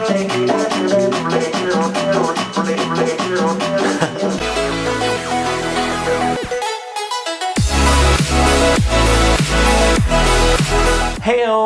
Heyo,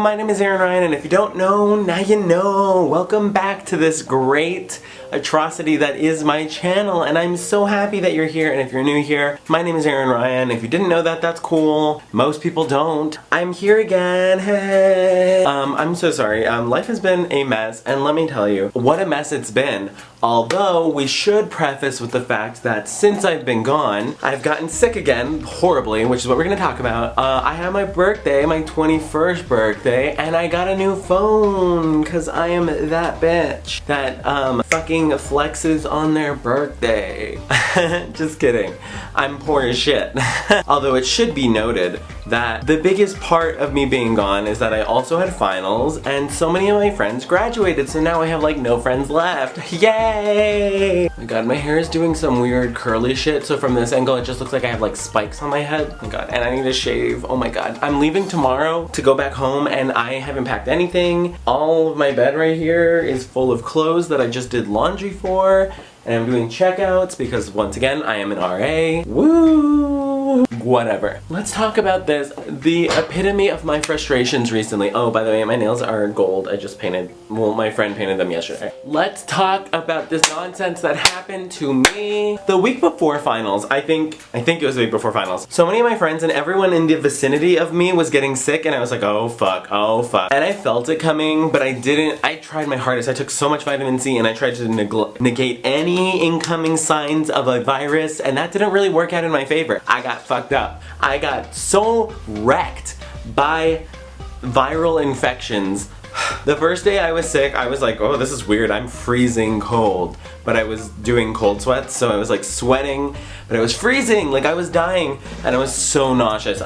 my name is Aaron Ryan, and if you don't know, now you know. Welcome back to this great atrocity that is my channel, and I'm so happy that you're here. And if you're new here, my name is Aaron Ryan. If you didn't know that, that's cool. Most people don't. I'm here again. Hey. I'm so sorry. Life has been a mess, and let me tell you, what a mess it's been. Although, we should preface with the fact that since I've been gone, I've gotten sick again, horribly, which is what we're gonna talk about. I had my birthday, my 21st birthday, and I got a new phone, cause I am that bitch that, fucking flexes on their birthday. Just kidding. I'm poor as shit. Although it should be noted that the biggest part of me being gone is that I also had finals, and so many of my friends graduated, so now I have like no friends left. Yay! Oh my god, my hair is doing some weird curly shit, so from this angle it just looks like I have like spikes on my head. Oh my god, and I need to shave. Oh my god. I'm leaving tomorrow to go back home, and I haven't packed anything. All of my bed right here is full of clothes that I just did laundry for, and I'm doing checkouts because once again I am an RA. Woo! Whatever. Let's talk about this. The epitome of my frustrations recently. Oh, by the way, my nails are gold. I just painted, well, my friend painted them yesterday. Let's talk about this nonsense that happened to me the week before finals. I think it was the week before finals. So many of my friends and everyone in the vicinity of me was getting sick, and I was like, oh fuck, oh fuck. And I felt it coming, but I didn't. I tried my hardest. I took so much vitamin C, and I tried to negate any incoming signs of a virus, and that didn't really work out in my favor. I got fucked up. I got so wrecked by viral infections. The first day I was sick, I was like, oh, this is weird. I'm freezing cold. But I was doing cold sweats, so I was like sweating, but I was freezing, like I was dying, and I was so nauseous.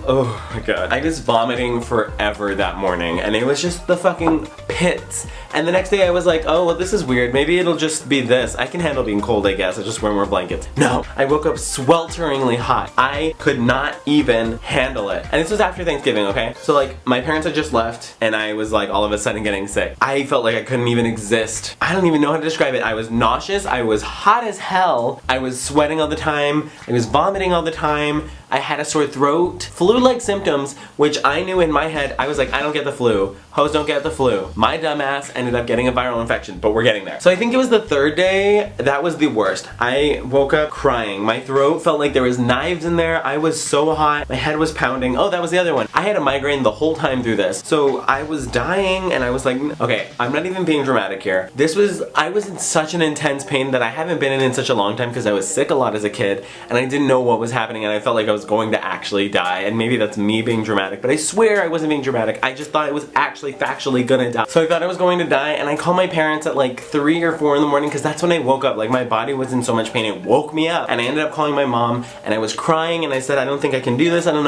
Oh my god. I was vomiting forever that morning, and it was just the fucking pits. And the next day I was like, oh, well, this is weird. Maybe it'll just be this. I can handle being cold, I guess. I'll just wear more blankets. No, I woke up swelteringly hot. I could not even handle it. And this was after Thanksgiving, okay? So like, my parents had just left, and I was like all of a sudden getting sick. I felt like I couldn't even exist. I don't even know how to describe it. I was nauseous. I was hot as hell. I was sweating all the time. I was vomiting all the time. I had a sore throat. Flu-like symptoms, which I knew in my head, I was like, I don't get the flu. Hoes don't get the flu. My dumbass ended up getting a viral infection, but we're getting there. So I think it was the third day, that was the worst. I woke up crying. My throat felt like there was knives in there. I was so hot. My head was pounding. Oh, that was the other one. I had a migraine the whole time through this. So I was dying, and I was like, okay, I'm not even being dramatic here. I was in such an intense pain that I haven't been in such a long time because I was sick a lot as a kid, and I didn't know what was happening, and I felt like I was going to actually die, and maybe that's me being dramatic, but I swear I wasn't being dramatic. I just thought I was actually factually gonna die. So I thought I was going to die, and I called my parents at like 3 or 4 in the morning because that's when I woke up. Like, my body was in so much pain, it woke me up, and I ended up calling my mom, and I was crying, and I said, I don't think I can do this. I don't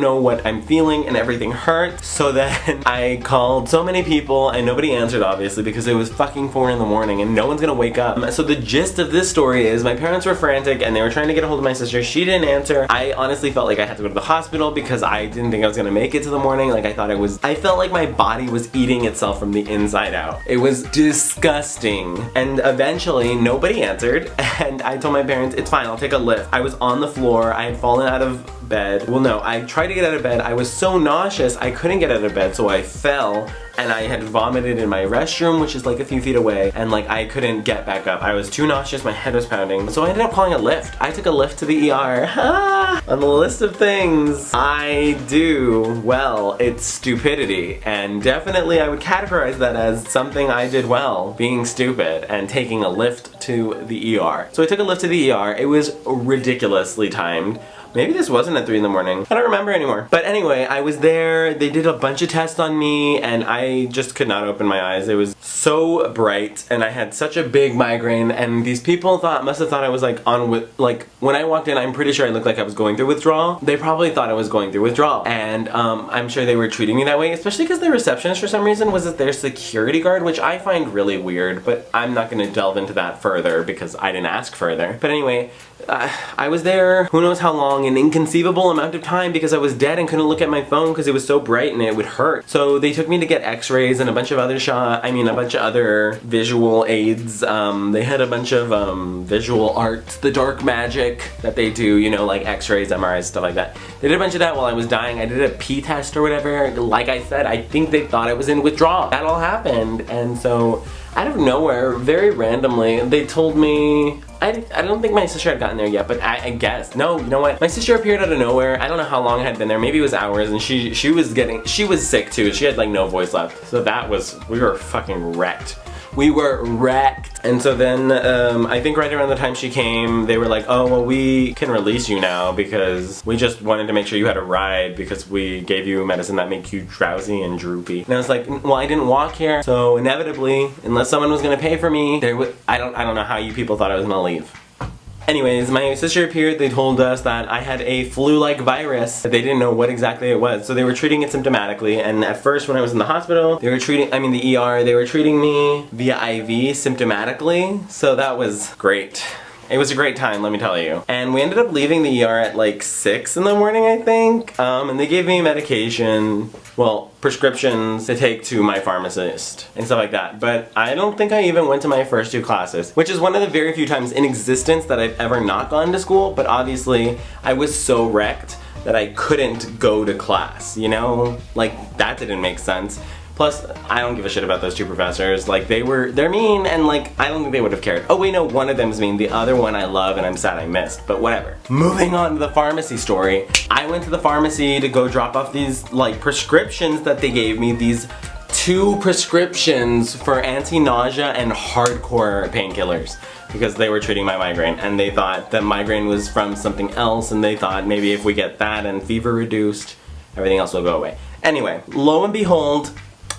know what I'm feeling, and everything hurt. So then I called so many people, and nobody answered, obviously, because it was fucking 4 in the morning, and no one's gonna wake up. So the gist of this story is my parents were frantic, and they were trying to get a hold of my sister. She didn't answer. I honestly felt like I had to go to the hospital because I didn't think I was gonna make it to the morning. Like, I felt like my body was eating itself from the inside out. It was disgusting. And eventually nobody answered, and I told my parents, it's fine, I'll take a lift. I was on the floor. I had fallen out of bed. Well, no, I tried to get out of bed. I was so nauseous I couldn't get out of bed, so I fell, and I had vomited in my restroom, which is like a few feet away, and like I couldn't get back up. I was too nauseous, my head was pounding, so I ended up calling a lift. I took a lift to the ER. On the list of things I do well, it's stupidity, and definitely I would categorize that as something I did well, being stupid and taking a lift to the ER. So I took a lift to the ER. It was ridiculously timed. Maybe this wasn't at 3 in the morning. I don't remember anymore. But anyway, I was there, they did a bunch of tests on me, and I just could not open my eyes. It was so bright, and I had such a big migraine, and these people must have thought I was like when I walked in, I'm pretty sure I looked like I was going through withdrawal. They probably thought I was going through withdrawal. And I'm sure they were treating me that way, especially because the receptionist for some reason was their security guard, which I find really weird, but I'm not gonna delve into that further because I didn't ask further. But anyway, I was there, who knows how long, long and inconceivable amount of time because I was dead and couldn't look at my phone because it was so bright and it would hurt. So they took me to get x-rays and a bunch of other a bunch of other visual aids. They had a bunch of visual art, the dark magic that they do, you know, like x-rays, MRIs, stuff like that. They did a bunch of that while I was dying. I did a pee test or whatever. Like I said, I think they thought I was in withdrawal. That all happened, and so out of nowhere, very randomly, they told me, I don't think my sister had gotten there yet, but I guess. No, you know what? My sister appeared out of nowhere. I don't know how long I had been there. Maybe it was hours, and she was sick too. She had like no voice left. So we were fucking wrecked. We were wrecked. And so then, I think right around the time she came, they were like, oh, well, we can release you now because we just wanted to make sure you had a ride because we gave you medicine that make you drowsy and droopy. And I was like, well, I didn't walk here, so inevitably, unless someone was gonna pay for me, I don't know how you people thought I was gonna leave. Anyways, my sister appeared. They told us that I had a flu-like virus, that they didn't know what exactly it was. So they were treating it symptomatically, and at first when I was in the hospital, the ER, they were treating me via IV symptomatically, so that was great. It was a great time, let me tell you. And we ended up leaving the ER at like 6 in the morning, I think. And they gave me medication, well, prescriptions to take to my pharmacist and stuff like that. But I don't think I even went to my first 2 classes, which is one of the very few times in existence that I've ever not gone to school. But obviously, I was so wrecked that I couldn't go to class, you know? Like, that didn't make sense. Plus, I don't give a shit about those 2 professors. Like, they're mean, and like, I don't think they would have cared. Oh wait, no, one of them's mean. The other one I love, and I'm sad I missed, but whatever. Moving on to the pharmacy story. I went to the pharmacy to go drop off these, like, prescriptions that they gave me. These 2 prescriptions for anti-nausea and hardcore painkillers. Because they were treating my migraine, and they thought that migraine was from something else, and they thought maybe if we get that and fever reduced, everything else will go away. Anyway, lo and behold,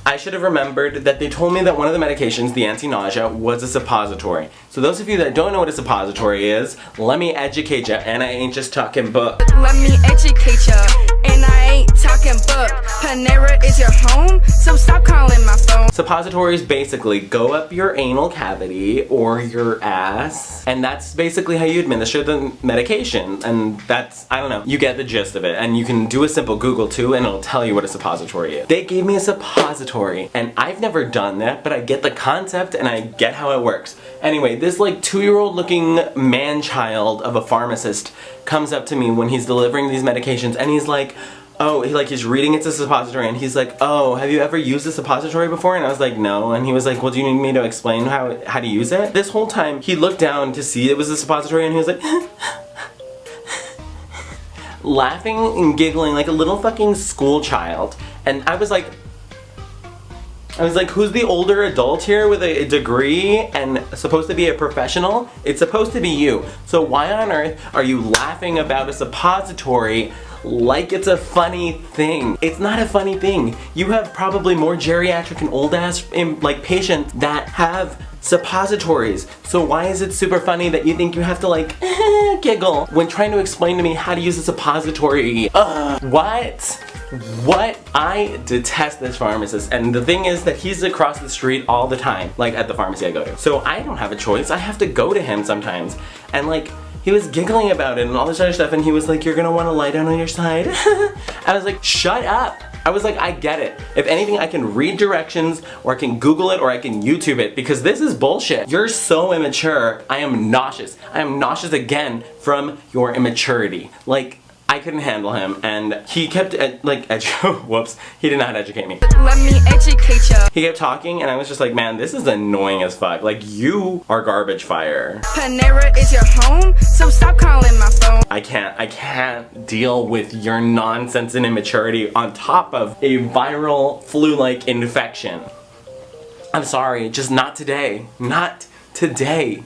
I should have remembered that they told me that one of the medications, the anti-nausea, was a suppository. So those of you that don't know what a suppository is, let me educate ya, and I ain't just talking book. Let me educate ya, and I ain't talking book. Panera is your home, so stop calling my phone. Suppositories basically go up your anal cavity or your ass, and that's basically how you administer the medication. And that's, I don't know, you get the gist of it. And you can do a simple Google too, and it'll tell you what a suppository is. They gave me a suppository, and I've never done that, but I get the concept and I get how it works. Anyway, this like 2-year-old looking man-child of a pharmacist comes up to me when he's delivering these medications, and he's like, oh, he's reading it's a suppository, and he's like, oh, have you ever used a suppository before? And I was like, no. And he was like, well, do you need me to explain how to use it? This whole time, he looked down to see it was a suppository, and he was like, laughing and giggling like a little fucking school child. And I was like, who's the older adult here with a degree and supposed to be a professional? It's supposed to be you. So why on earth are you laughing about a suppository like it's a funny thing? It's not a funny thing. You have probably more geriatric and old ass like patients that have suppositories. So why is it super funny that you think you have to like giggle when trying to explain to me how to use a suppository? What? I detest this pharmacist, and the thing is that he's across the street all the time, like at the pharmacy I go to. So I don't have a choice, I have to go to him sometimes. And like, he was giggling about it and all this other stuff, and he was like, you're gonna wanna lie down on your side. I was like, shut up. I was like, I get it. If anything, I can read directions, or I can Google it, or I can YouTube it, because this is bullshit. You're so immature, I am nauseous. I am nauseous again from your immaturity. Like, I couldn't handle him, and he kept, whoops, he did not educate me. Let me educate ya. He kept talking, and I was just like, man, this is annoying as fuck. Like, you are garbage fire. Panera is your home, so stop calling my phone. I can't deal with your nonsense and immaturity on top of a viral flu-like infection. I'm sorry, just not today. Not today,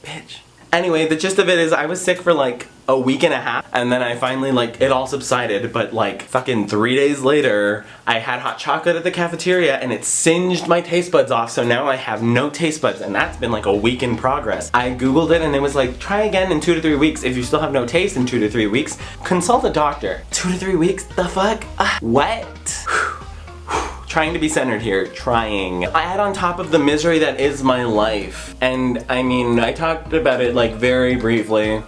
bitch. Anyway, the gist of it is I was sick for like a week and a half, and then I finally, like, it all subsided, but like fucking 3 days later, I had hot chocolate at the cafeteria and it singed my taste buds off, so now I have no taste buds, and that's been like a week in progress. I googled it and it was like, try again in 2 to 3 weeks. If you still have no taste in 2 to 3 weeks, consult a doctor. 2 to 3 weeks? The fuck? What? trying to be centered here, trying. I add on top of the misery that is my life. And I mean, I talked about it like very briefly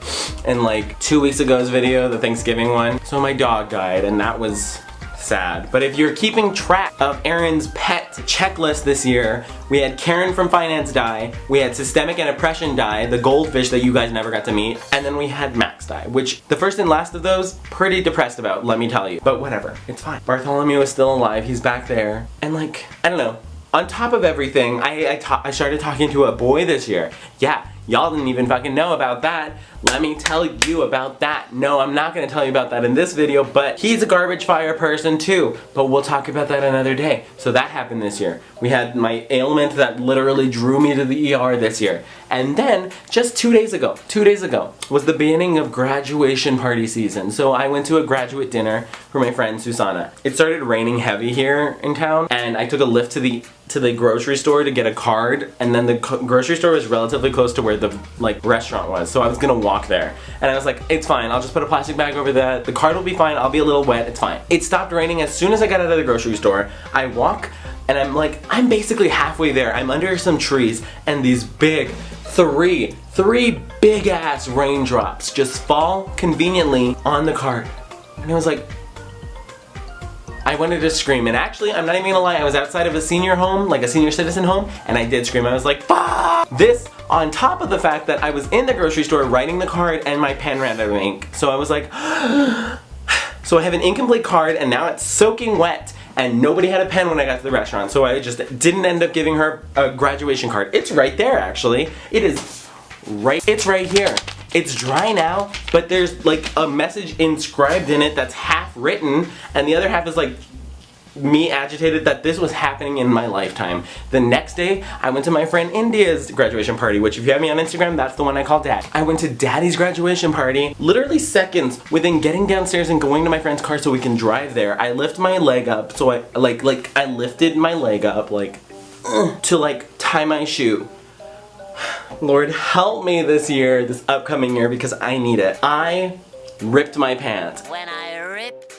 in like 2 weeks ago's video, the Thanksgiving one. So my dog died and that was sad. But if you're keeping track of Aaron's pet checklist this year, we had Karen from finance die, we had systemic and oppression die, the goldfish that you guys never got to meet, and then we had Max die, which the first and last of those, pretty depressed about, let me tell you. But whatever, it's fine. Bartholomew is still alive, he's back there, and like, I don't know. On top of everything, I started talking to a boy this year. Yeah, y'all didn't even fucking know about that. Let me tell you about that. No, I'm not gonna tell you about that in this video, but he's a garbage fire person too. But we'll talk about that another day. So that happened this year. We had my ailment that literally drew me to the ER this year. And then, just 2 days ago, was the beginning of graduation party season. So I went to a graduate dinner for my friend Susanna. It started raining heavy here in town, and I took a lift to the grocery store to get a card, and then the grocery store was relatively close to where the like restaurant was, so I was gonna walk there. And I was like, it's fine, I'll just put a plastic bag over that, the card will be fine, I'll be a little wet, it's fine. It stopped raining as soon as I got out of the grocery store. I walk, and I'm basically halfway there. I'm under some trees, and these big, three big ass raindrops just fall conveniently on the cart. And I was like, I wanted to scream, and actually, I'm not even gonna lie, I was outside of a senior home, like a senior citizen home, and I did scream. I was like, fuck! This, on top of the fact that I was in the grocery store writing the card and my pen ran out of ink. So I was like, so I have an incomplete card, and now it's soaking wet, and nobody had a pen when I got to the restaurant, so I just didn't end up giving her a graduation card. It's right there, actually. It's right here. It's dry now, but there's like a message inscribed in it that's half written, and the other half is like me agitated that this was happening in my lifetime. The next day, I went to my friend India's graduation party, which if you have me on Instagram, that's the one I call Dad. I went to Daddy's graduation party, literally seconds within getting downstairs and going to my friend's car so we can drive there. I lift my leg up, so I lifted my leg up to like tie my shoe. Lord, help me this year, this upcoming year, because I need it. I ripped my pants. When I rip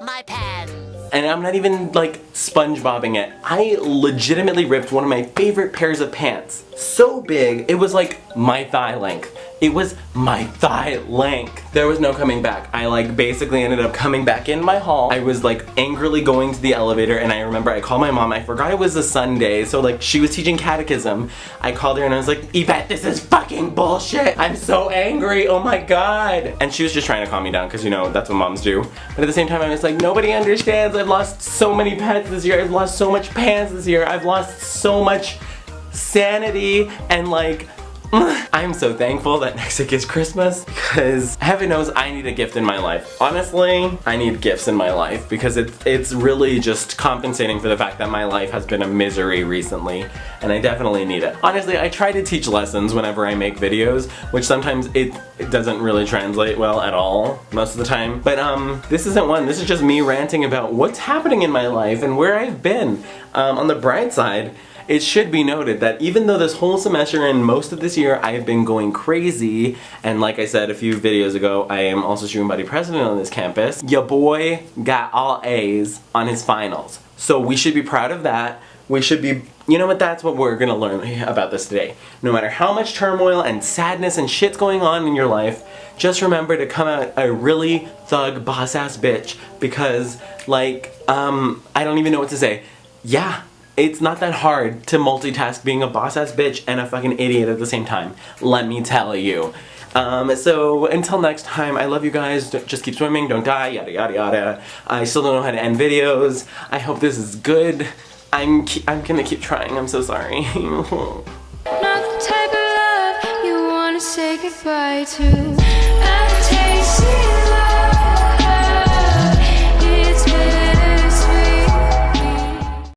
my pants. And I'm not even like SpongeBobbing it. I legitimately ripped one of my favorite pairs of pants. So big, it was like my thigh length. It was my thigh length. There was no coming back. I like basically ended up coming back in my hall. I was like angrily going to the elevator, and I remember I called my mom. I forgot it was a Sunday, so like she was teaching catechism. I called her and I was like, Yvette, this is fucking bullshit. I'm so angry, oh my god. And she was just trying to calm me down, because you know, that's what moms do. But at the same time, I was like, nobody understands. I've lost so many pets this year. I've lost so much pants this year. I've lost so much sanity, and like, I'm so thankful that next week is Christmas, because heaven knows I need a gift in my life. Honestly, I need gifts in my life, because it's really just compensating for the fact that my life has been a misery recently, and I definitely need it. Honestly, I try to teach lessons whenever I make videos, which sometimes it doesn't really translate well at all, most of the time. But this isn't one. This is just me ranting about what's happening in my life and where I've been. On the bright side, it should be noted that even though this whole semester and most of this year I have been going crazy, and like I said a few videos ago, I am also student body president on this campus, your boy got all A's on his finals. So we should be proud of that. We should be, you know what, that's what we're gonna learn about this today. No matter how much turmoil and sadness and shit's going on in your life, just remember to come out a really thug boss ass bitch, because like, I don't even know what to say. Yeah. It's not that hard to multitask being a boss-ass bitch and a fucking idiot at the same time. Let me tell you. So until next time, I love you guys. Just keep swimming, don't die, yada yada yada. I still don't know how to end videos. I hope this is good. I'm gonna keep trying. I'm so sorry. Not the type of love you wanna say goodbye to.